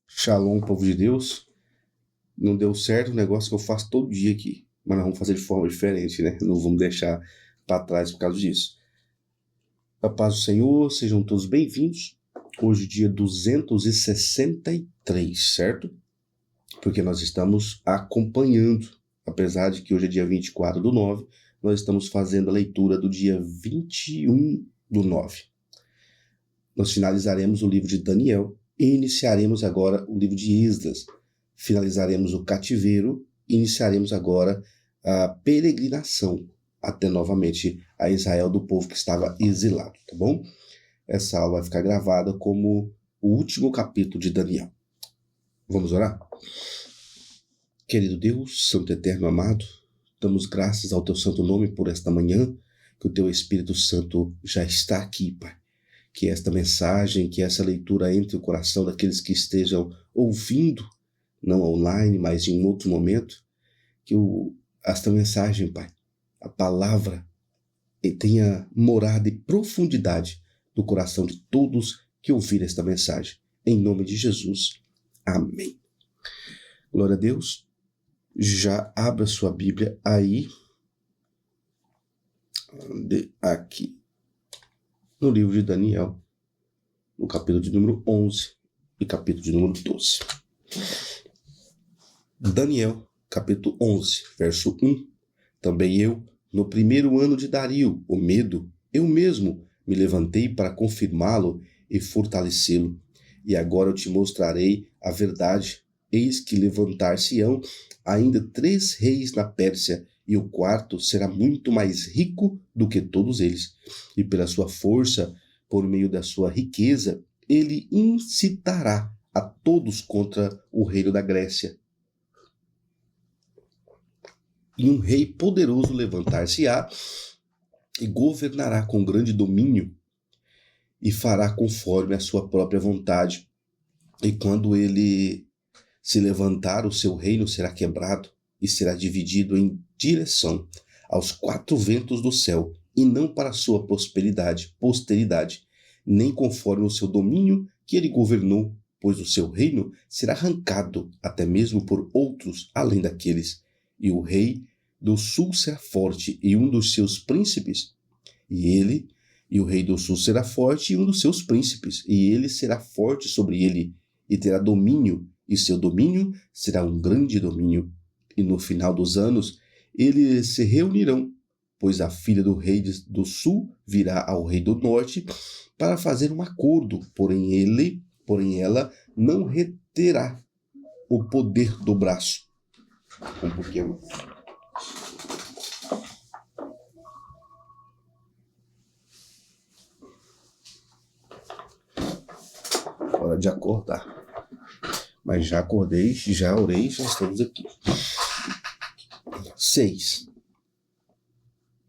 Shalom, povo de Deus. Não deu certo o negócio que eu faço todo dia aqui, mas nós vamos fazer de forma diferente, né? Não vamos deixar para trás por causa disso. A paz do Senhor, sejam todos bem-vindos. Hoje, dia 263, certo? Porque nós estamos acompanhando, apesar de que hoje é dia 24/9, nós estamos fazendo a leitura do dia 21/9. Nós finalizaremos o livro de Daniel e iniciaremos agora o livro de Esdras. Finalizaremos o cativeiro e iniciaremos agora a peregrinação até novamente a Israel do povo que estava exilado, tá bom? Essa aula vai ficar gravada como o último capítulo de Daniel. Vamos orar? Querido Deus, Santo Eterno Amado, damos graças ao Teu santo nome por esta manhã, que o Teu Espírito Santo já está aqui, Pai. Que esta mensagem, que essa leitura entre o coração daqueles que estejam ouvindo, não online, mas em outro momento, que esta mensagem, Pai, a palavra, tenha morada e profundidade no coração de todos que ouvirem esta mensagem. Em nome de Jesus. Amém. Glória a Deus. Já abra sua Bíblia aí, aqui, no livro de Daniel, no capítulo de número 11 e capítulo de número 12. Daniel, capítulo 11, verso 1. Também eu, no primeiro ano de Dario, o Medo, eu mesmo me levantei para confirmá-lo e fortalecê-lo. E agora eu te mostrarei a verdade. Eis que levantar-se-ão ainda 3 reis na Pérsia, e o quarto será muito mais rico do que todos eles. E pela sua força, por meio da sua riqueza, ele incitará a todos contra o reino da Grécia. E um rei poderoso levantar-se-á e governará com grande domínio e fará conforme a sua própria vontade. E quando ele se levantar, o seu reino será quebrado e será dividido em direção aos 4 ventos do céu, e não para a sua posteridade, nem conforme o seu domínio que ele governou, pois o seu reino será arrancado até mesmo por outros além daqueles. E o rei do sul será forte, e um dos seus príncipes, e o rei do sul será forte, e um dos seus príncipes, e ele será forte sobre ele, e terá domínio, e seu domínio será um grande domínio. E no final dos anos, eles se reunirão, pois a filha do rei do sul virá ao rei do norte para fazer um acordo, porém ela não reterá o poder do braço. Um pouquinho. Hora de acordar. Mas já acordei, já orei, já estamos aqui. 6.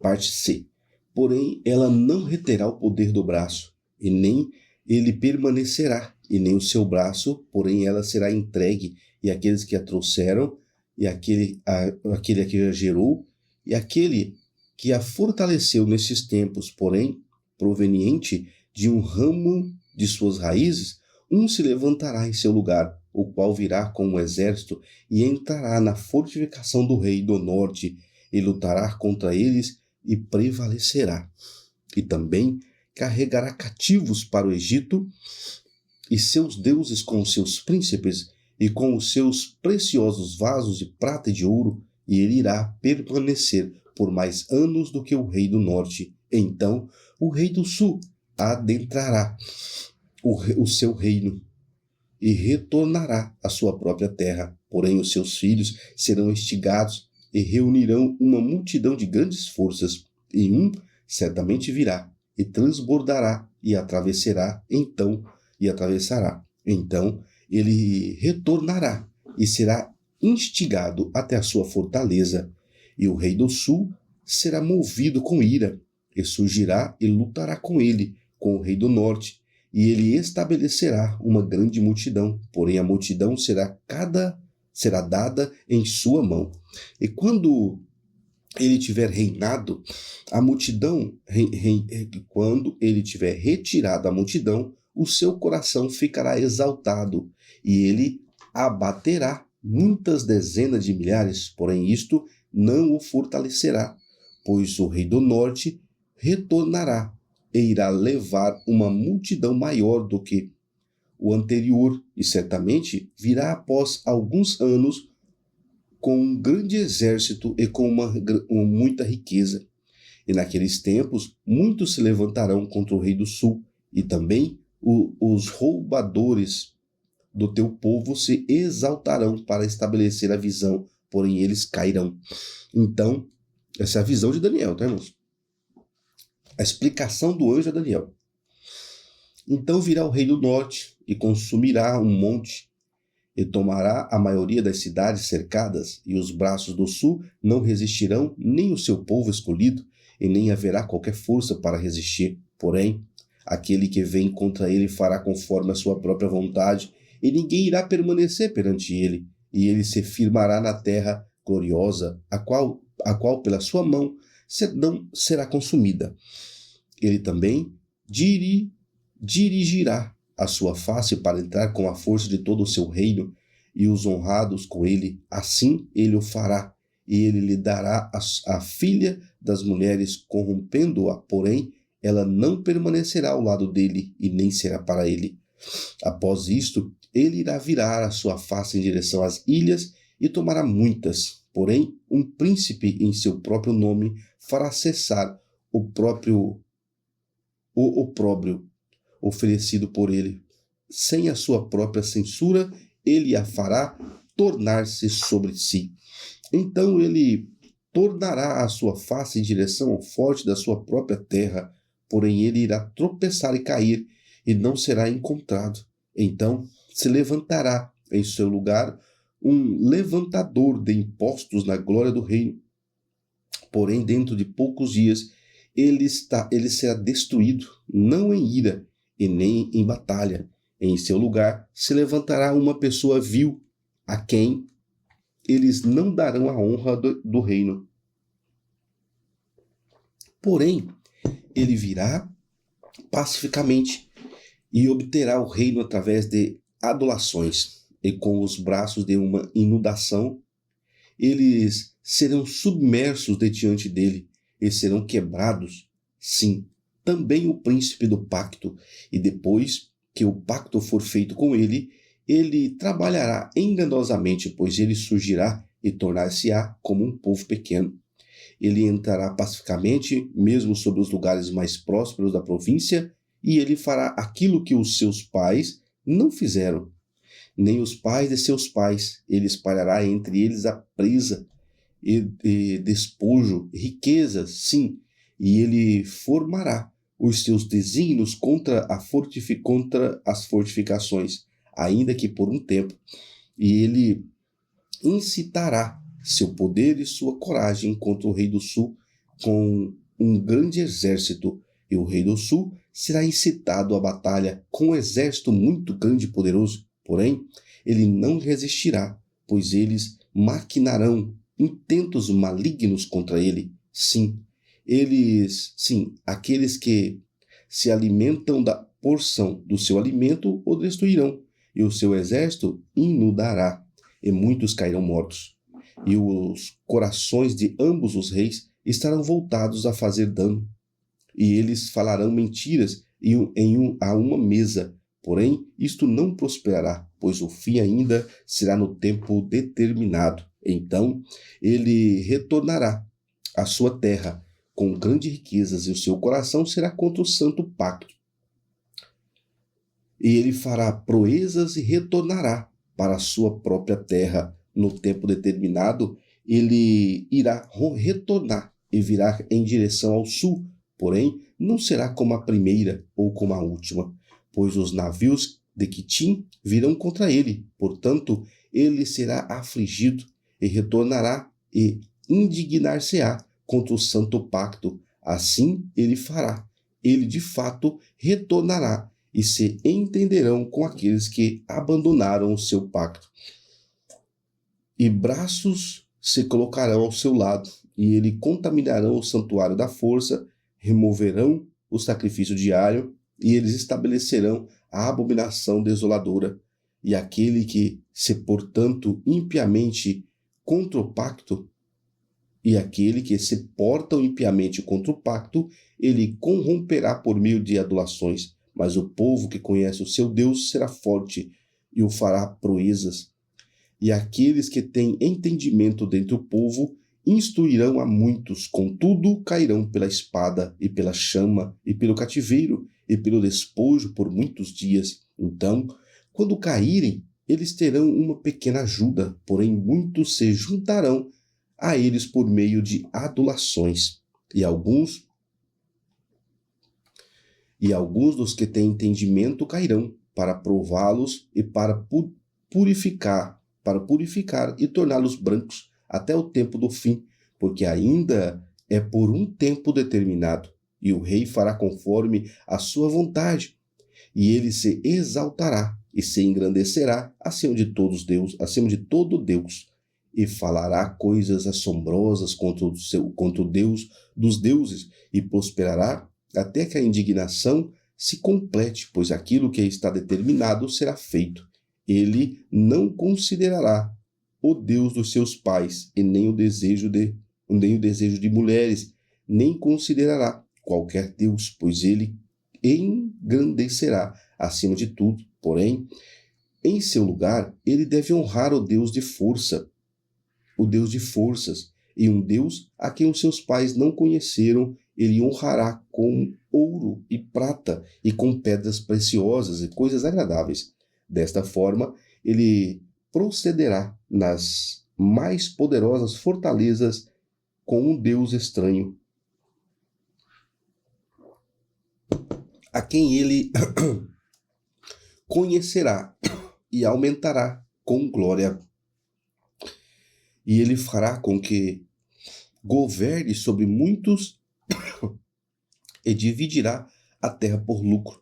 Parte C. Porém, ela não reterá o poder do braço, e nem ele permanecerá, e nem o seu braço, porém ela será entregue, e aqueles que a trouxeram, e aquele a que a gerou, e aquele que a fortaleceu nesses tempos, porém, proveniente de um ramo de suas raízes, um se levantará em seu lugar, o qual virá com um exército e entrará na fortificação do rei do norte, e lutará contra eles e prevalecerá. E também carregará cativos para o Egito, e seus deuses com os seus príncipes, e com os seus preciosos vasos de prata e de ouro, e ele irá permanecer por mais anos do que o rei do norte. Então o rei do sul adentrará o seu reino, e retornará à sua própria terra. Porém os seus filhos serão instigados e reunirão uma multidão de grandes forças, e um certamente virá e transbordará e atravessará. Então ele retornará e será instigado até a sua fortaleza, e o rei do sul será movido com ira, e surgirá e lutará com ele, com o rei do norte, e ele estabelecerá uma grande multidão, porém a multidão será dada em sua mão. E quando ele tiver reinado, a multidão, quando ele tiver retirado a multidão, o seu coração ficará exaltado, e ele abaterá muitas dezenas de milhares, porém isto não o fortalecerá, pois o rei do norte retornará e irá levar uma multidão maior do que o anterior, e certamente virá após alguns anos com um grande exército e com muita riqueza. E naqueles tempos, muitos se levantarão contra o rei do sul, e também os roubadores do teu povo se exaltarão para estabelecer a visão, porém eles cairão. Então, essa é a visão de Daniel, tá, irmãos? A explicação do anjo a Daniel. Então virá o rei do norte e consumirá um monte, e tomará a maioria das cidades cercadas, e os braços do sul não resistirão, nem o seu povo escolhido, e nem haverá qualquer força para resistir. Porém, aquele que vem contra ele fará conforme a sua própria vontade, e ninguém irá permanecer perante ele, e ele se firmará na terra gloriosa, a qual pela sua mão não será consumida. Ele também dirigirá a sua face para entrar com a força de todo o seu reino, e os honrados com ele, assim ele o fará, e ele lhe dará a filha das mulheres, corrompendo-a, porém ela não permanecerá ao lado dele, e nem será para ele. Após isto, ele irá virar a sua face em direção às ilhas, e tomará muitas, porém um príncipe em seu próprio nome fará cessar o opróbrio oferecido por ele. Sem a sua própria censura, ele a fará tornar-se sobre si. Então ele tornará a sua face em direção ao forte da sua própria terra, porém ele irá tropeçar e cair, e não será encontrado. Então se levantará em seu lugar um levantador de impostos na glória do reino. Porém, dentro de poucos dias, ele será destruído, não em ira, e nem em batalha. Em seu lugar se levantará uma pessoa vil, a quem eles não darão a honra do reino. Porém, ele virá pacificamente e obterá o reino através de adulações, e com os braços de uma inundação, eles serão submersos de diante dele, e serão quebrados, sim, também o príncipe do pacto, e depois que o pacto for feito com ele, ele trabalhará enganosamente, pois ele surgirá e tornar-se-á como um povo pequeno. Ele entrará pacificamente, mesmo sobre os lugares mais prósperos da província, e ele fará aquilo que os seus pais não fizeram, nem os pais de seus pais. Ele espalhará entre eles a presa e despojo, riquezas, sim, e ele formará os seus desígnios contra as fortificações, ainda que por um tempo, e ele incitará seu poder e sua coragem contra o rei do sul com um grande exército, e o rei do sul será incitado à batalha com um exército muito grande e poderoso, porém ele não resistirá, pois eles maquinarão intentos malignos contra ele. Sim, aqueles que se alimentam da porção do seu alimento o destruirão, e o seu exército inundará, e muitos cairão mortos. E os corações de ambos os reis estarão voltados a fazer dano, e eles falarão mentiras a uma mesa, porém isto não prosperará, pois o fim ainda será no tempo determinado. Então ele retornará à sua terra com grandes riquezas, e o seu coração será contra o santo pacto. E ele fará proezas e retornará para a sua própria terra. No tempo determinado, ele irá retornar e virá em direção ao sul, porém não será como a primeira ou como a última, pois os navios de Quitim virão contra ele. Portanto, ele será afligido e retornará e indignar-se-á contra o santo pacto. Assim ele fará. Ele de fato retornará, e se entenderão com aqueles que abandonaram o seu pacto. E braços se colocarão ao seu lado, e ele contaminarão o santuário da força, removerão o sacrifício diário, e eles estabelecerão a abominação desoladora. E aquele que se, portanto, impiamente contra o pacto, e aquele que se porta impiamente contra o pacto, ele corromperá por meio de adulações. Mas o povo que conhece o seu Deus será forte e o fará proezas. E aqueles que têm entendimento dentre o povo instruirão a muitos, contudo cairão pela espada e pela chama e pelo cativeiro e pelo despojo por muitos dias. Então, quando caírem, eles terão uma pequena ajuda, porém muitos se juntarão a eles por meio de adulações. E alguns dos que têm entendimento cairão para prová-los e para purificar e torná-los brancos até o tempo do fim, porque ainda é por um tempo determinado, e o rei fará conforme a sua vontade, e ele se exaltará e se engrandecerá acima de todo Deus, e falará coisas assombrosas contra o Deus dos deuses, e prosperará até que a indignação se complete, pois aquilo que está determinado será feito. Ele não considerará o Deus dos seus pais, e nem o desejo de mulheres, nem considerará qualquer Deus, pois ele engrandecerá acima de tudo. Porém, em seu lugar, ele deve honrar o Deus de forças, e um Deus a quem os seus pais não conheceram, ele honrará com ouro e prata, e com pedras preciosas e coisas agradáveis. Desta forma, ele procederá nas mais poderosas fortalezas com um Deus estranho, a quem ele conhecerá e aumentará com glória. E ele fará com que governe sobre muitos e dividirá a terra por lucro.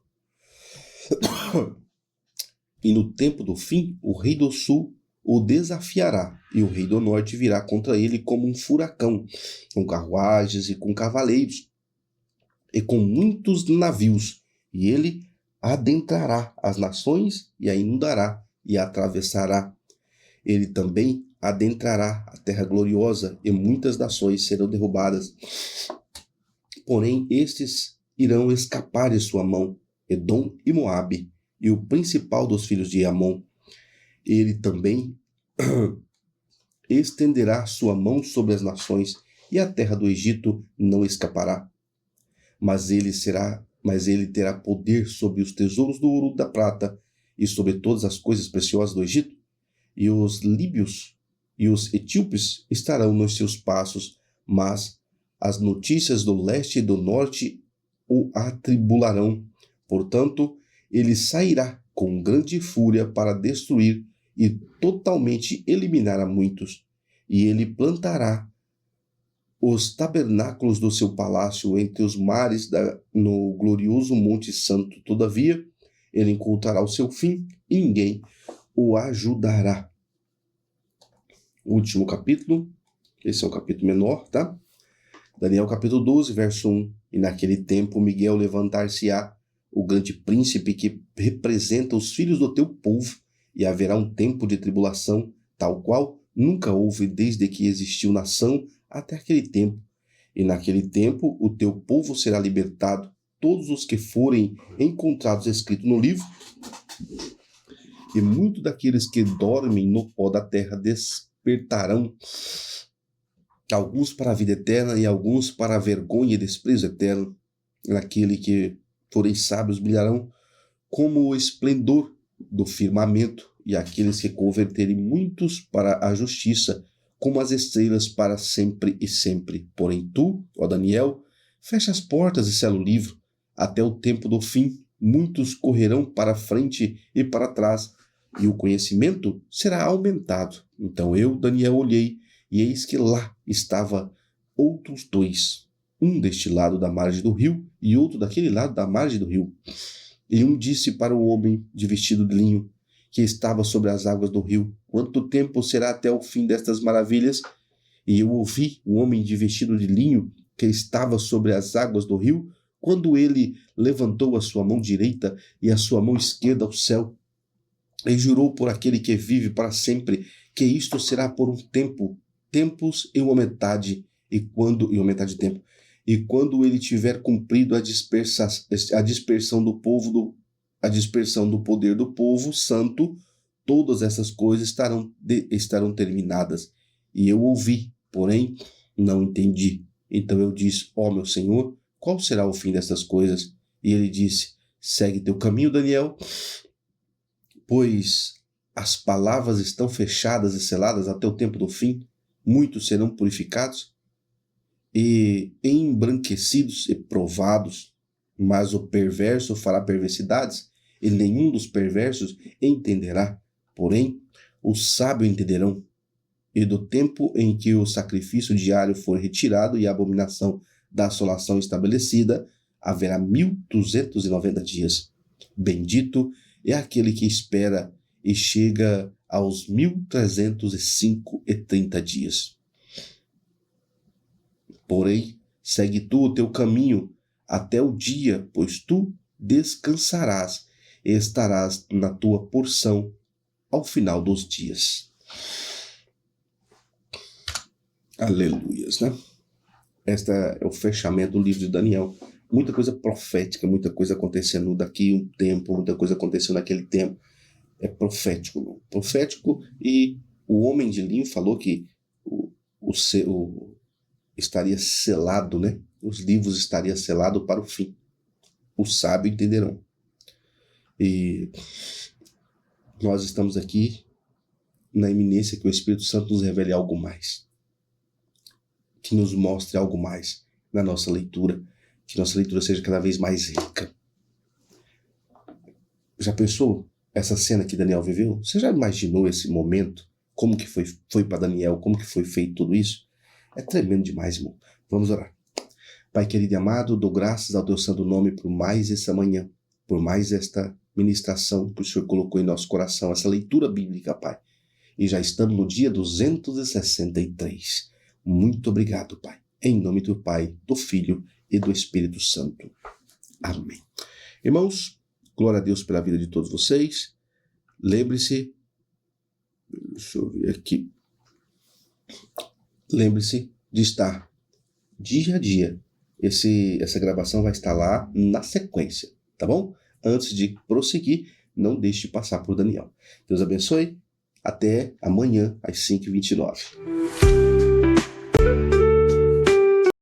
E no tempo do fim, o rei do sul o desafiará, e o rei do norte virá contra ele como um furacão, com carruagens e com cavaleiros, e com muitos navios, e ele adentrará as nações e a inundará e a atravessará. Ele também adentrará a terra gloriosa, e muitas nações serão derrubadas. Porém, estes irão escapar de sua mão, Edom e Moabe, e o principal dos filhos de Amon. Ele também estenderá sua mão sobre as nações, e a terra do Egito não escapará. Mas ele terá poder sobre os tesouros do ouro e da prata, e sobre todas as coisas preciosas do Egito. E os líbios e os etíopes estarão nos seus passos, mas as notícias do leste e do norte o atribularão. Portanto, ele sairá com grande fúria para destruir e totalmente eliminar a muitos. E ele plantará os tabernáculos do seu palácio entre os mares no glorioso Monte Santo. Todavia, ele encontrará o seu fim e ninguém o ajudará. Último capítulo, esse é um capítulo menor, tá? Daniel capítulo 12, verso 1. E naquele tempo Miguel levantar-se-á, o grande príncipe que representa os filhos do teu povo, e haverá um tempo de tribulação, tal qual nunca houve desde que existiu nação até aquele tempo. E naquele tempo o teu povo será libertado, todos os que forem encontrados escritos no livro, e muitos daqueles que dormem no pó da terra despertarão, alguns para a vida eterna e alguns para a vergonha e desprezo eterno. Naquele que forem sábios brilharão como o esplendor do firmamento, e aqueles que converterem muitos para a justiça, como as estrelas para sempre e sempre. Porém tu, ó Daniel, fecha as portas e sela o livro, até o tempo do fim. Muitos correrão para a frente e para trás, e o conhecimento será aumentado. Então eu, Daniel, olhei, e eis que lá estava outros dois, um deste lado da margem do rio, e outro daquele lado da margem do rio. E um disse para o homem de vestido de linho, que estava sobre as águas do rio: quanto tempo será até o fim destas maravilhas? E eu ouvi o homem de vestido de linho que estava sobre as águas do rio, quando ele levantou a sua mão direita e a sua mão esquerda ao céu, e jurou por aquele que vive para sempre, que isto será por um tempo, tempos e uma metade, e uma metade de tempo. E quando ele tiver cumprido a dispersão do povo, a dispersão do poder do povo santo, todas essas coisas estarão terminadas. E eu ouvi, porém não entendi. Então eu disse: ó meu Senhor, qual será o fim dessas coisas? E ele disse: segue teu caminho, Daniel, pois as palavras estão fechadas e seladas até o tempo do fim. Muitos serão purificados e embranquecidos e provados, mas o perverso fará perversidades, e nenhum dos perversos entenderá. Porém, os sábios entenderão. E do tempo em que o sacrifício diário for retirado e a abominação da assolação estabelecida, haverá 1290 dias. Bendito é aquele que espera e chega aos 1330 dias. Porém, segue tu o teu caminho até o dia, pois tu descansarás e estarás na tua porção ao final dos dias. Aleluias, né? Este é o fechamento do livro de Daniel. Muita coisa profética, muita coisa acontecendo daqui um tempo, muita coisa acontecendo naquele tempo. É profético, não? Profético. E o homem de linho falou que estaria selado, né? Os livros estariam selados para o fim. Os sábios entenderão. E nós estamos aqui na iminência que o Espírito Santo nos revele algo mais. Que nos mostre algo mais na nossa leitura. Que nossa leitura seja cada vez mais rica. Já pensou essa cena que Daniel viveu? Você já imaginou esse momento? Como que foi para Daniel? Como que foi feito tudo isso? É tremendo demais, irmão. Vamos orar. Pai querido e amado, dou graças ao teu santo nome por mais essa manhã, por mais esta ministração que o Senhor colocou em nosso coração, essa leitura bíblica, Pai. E já estamos no dia 263. Muito obrigado, Pai. Em nome do Pai, do Filho e do Espírito Santo. Amém. Irmãos, glória a Deus pela vida de todos vocês. Lembre-se, deixa eu ver aqui. Lembre-se de estar dia a dia. Essa gravação vai estar lá na sequência, tá bom? Antes de prosseguir, não deixe de passar por Daniel. Deus abençoe. Até amanhã, às 5h29.